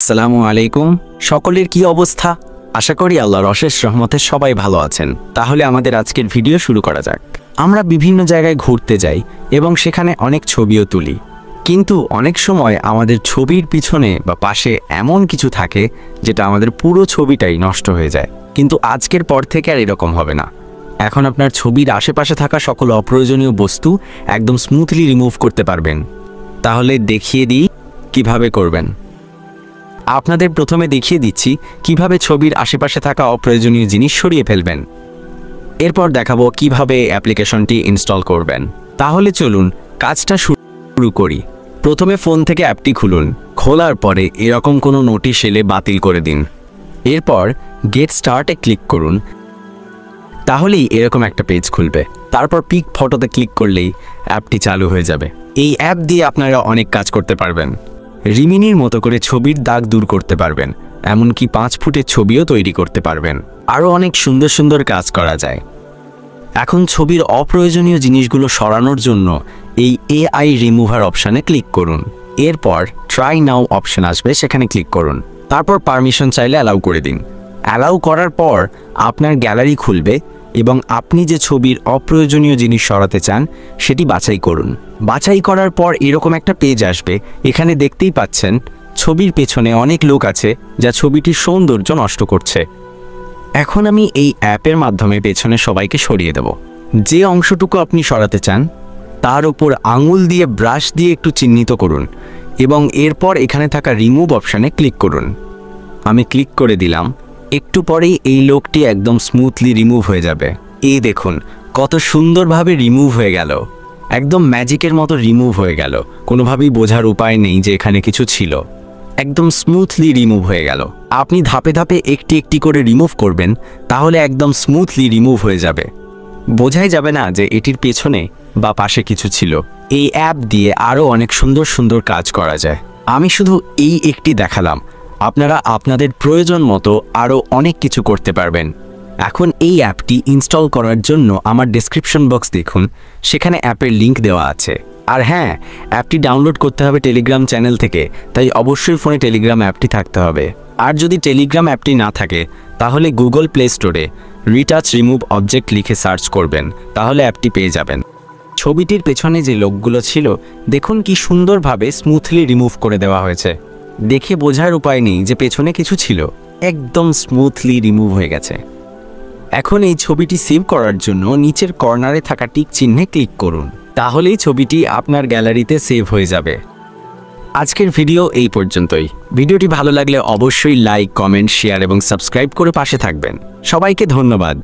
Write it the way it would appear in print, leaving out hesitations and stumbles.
আসসালামু আলাইকুম। সকলের কি অবস্থা? আশা করি আল্লাহর অশেষ রহমতে সবাই ভালো আছেন। তাহলে আমাদের আজকের ভিডিও শুরু করা যাক। আমরা বিভিন্ন জায়গায় ঘুরতে যাই এবং সেখানে অনেক ছবিও তুলি, কিন্তু অনেক সময় আমাদের ছবির পিছনে বা পাশে এমন কিছু থাকে যেটা আমাদের পুরো ছবিটাই নষ্ট হয়ে যায়। কিন্তু আজকের পর থেকে আর এরকম হবে না। এখন আপনার ছবির আশেপাশে থাকা সকল অপ্রয়োজনীয় বস্তু একদম স্মুথলি রিমুভ করতে পারবেন। তাহলে দেখিয়ে দিই কিভাবে করবেন। আপনাদের প্রথমে দেখিয়ে দিচ্ছি কিভাবে ছবির আশেপাশে থাকা অপ্রয়োজনীয় জিনিস সরিয়ে ফেলবেন। এরপর দেখাবো কিভাবে অ্যাপ্লিকেশনটি ইনস্টল করবেন। তাহলে চলুন কাজটা শুরু করি। প্রথমে ফোন থেকে অ্যাপটি খুলুন। খোলার পরে এরকম কোনো নোটিশ এলে বাতিল করে দিন। এরপর গেট স্টার্টে ক্লিক করুন। তাহলেই এরকম একটা পেজ খুলবে। তারপর পিক ফটোতে ক্লিক করলেই অ্যাপটি চালু হয়ে যাবে। এই অ্যাপ দিয়ে আপনারা অনেক কাজ করতে পারবেন। রিমিনির মতো করে ছবির দাগ দূর করতে পারবেন, এমনকি 5 ফুটের ছবিও তৈরি করতে পারবেন। আরও অনেক সুন্দর সুন্দর কাজ করা যায়। এখন ছবির অপ্রয়োজনীয় জিনিসগুলো সরানোর জন্য এই এআই রিমুভার অপশানে ক্লিক করুন। এরপর ট্রাই নাও অপশান আসবে, সেখানে ক্লিক করুন। তারপর পারমিশন চাইলে অ্যালাউ করে দিন। অ্যালাউ করার পর আপনার গ্যালারি খুলবে এবং আপনি যে ছবির অপ্রয়োজনীয় জিনিস সরাতে চান সেটি বাছাই করুন। বাছাই করার পর এরকম একটা পেজ আসবে। এখানে দেখতেই পাচ্ছেন ছবির পেছনে অনেক লোক আছে যা ছবিটির সৌন্দর্য নষ্ট করছে। এখন আমি এই অ্যাপের মাধ্যমে পেছনে সবাইকে সরিয়ে দেব। যে অংশটুকু আপনি সরাতে চান তার উপর আঙুল দিয়ে ব্রাশ দিয়ে একটু চিহ্নিত করুন এবং এরপর এখানে থাকা রিমুভ অপশানে ক্লিক করুন। আমি ক্লিক করে দিলাম। একটু পরেই এই লোকটি একদম স্মুথলি রিমুভ হয়ে যাবে। এই দেখুন কত সুন্দরভাবে রিমুভ হয়ে গেল। একদম ম্যাজিকের মতো রিমুভ হয়ে গেল। কোনোভাবেই বোঝার উপায় নেই যে এখানে কিছু ছিল। একদম স্মুথলি রিমুভ হয়ে গেল। আপনি ধাপে ধাপে একটি একটি করে রিমুভ করবেন, তাহলে একদম স্মুথলি রিমুভ হয়ে যাবে। বোঝাই যাবে না যে এটির পেছনে বা পাশে কিছু ছিল। এই অ্যাপ দিয়ে আরও অনেক সুন্দর সুন্দর কাজ করা যায়। আমি শুধু এই একটি দেখালাম, আপনারা আপনাদের প্রয়োজন মতো আরও অনেক কিছু করতে পারবেন। এখন এই অ্যাপটি ইনস্টল করার জন্য আমার ডেসক্রিপশন বক্স দেখুন, সেখানে অ্যাপের লিঙ্ক দেওয়া আছে। আর হ্যাঁ, অ্যাপটি ডাউনলোড করতে হবে টেলিগ্রাম চ্যানেল থেকে, তাই অবশ্যই ফোনে টেলিগ্রাম অ্যাপটি থাকতে হবে। আর যদি টেলিগ্রাম অ্যাপটি না থাকে তাহলে গুগল প্লে স্টোরে রিটাচ রিমুভ অবজেক্ট লিখে সার্চ করবেন, তাহলে অ্যাপটি পেয়ে যাবেন। ছবিটির পেছনে যে লোকগুলো ছিল দেখুন কি সুন্দরভাবে স্মুথলি রিমুভ করে দেওয়া হয়েছে। দেখে বোঝার উপায় নেই যে পেছনে কিছু ছিল। একদম স্মুথলি রিমুভ হয়ে গেছে। এখন এই ছবিটি সেভ করার জন্য নিচের কর্নারে থাকা টিক চিহ্নে ক্লিক করুন। তাহলেই ছবিটি আপনার গ্যালারিতে সেভ হয়ে যাবে। আজকের ভিডিও এই পর্যন্তই। ভিডিওটি ভালো লাগলে অবশ্যই লাইক, কমেন্ট, শেয়ার এবং সাবস্ক্রাইব করে পাশে থাকবেন। সবাইকে ধন্যবাদ।